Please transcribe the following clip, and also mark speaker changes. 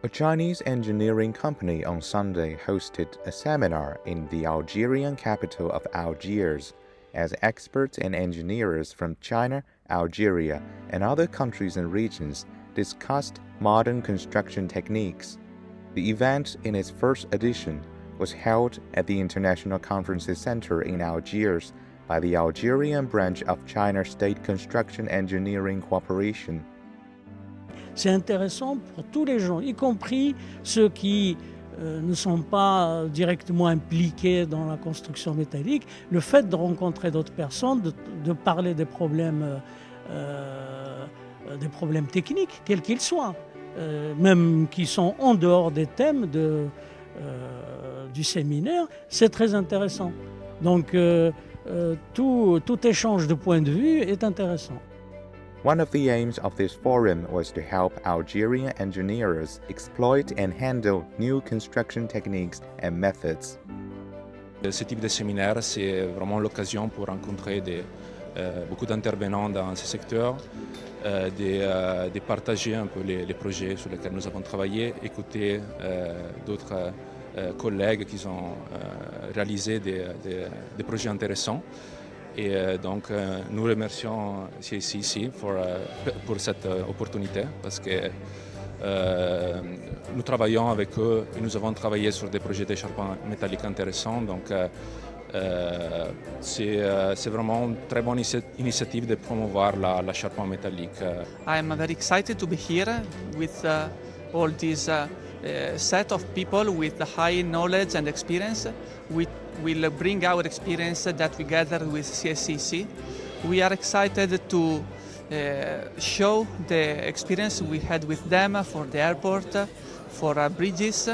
Speaker 1: A Chinese engineering company on Sunday hosted a seminar in the Algerian capital of Algiers as experts and engineers from China, Algeria, and other countries and regions discussed modern construction techniques. The event, in its first edition, was held at the International Conferences Center in Algiers by the Algerian branch of China State Construction Engineering Corporation.
Speaker 2: C'est intéressant pour tous les gens, y compris ceux qui ne sont pas directement impliqués dans la construction métallique. Le fait de rencontrer d'autres personnes, de parler des problèmes techniques, quels qu'ils soient, même qui sont en dehors des thèmes du séminaire, c'est très intéressant. Donc tout échange de points de vue est intéressant.
Speaker 1: One of the aims of this forum was to help Algerian engineers exploit and handle new construction techniques and methods.
Speaker 3: Ce type de séminaire, c'est vraiment l'occasion pour rencontrer beaucoup d'intervenants dans ce secteur, de partager un peu les projets sur lesquels nous avons travaillé, écouter d'autres collègues qui ont réalisé des projets intéressants. Et donc, nous remercions CICC pour cette opportunité parce que nous travaillons avec eux et nous avons travaillé sur des projets de charbon métallique intéressants. Donc, c'est vraiment une très bonne initiative de promouvoir la charbon métallique.
Speaker 4: I am very excited to be here with all these set of people with high knowledge and experience. We will bring our experience that we gathered with CSCC. We are excited to show the experience we had with them for the airport, for bridges.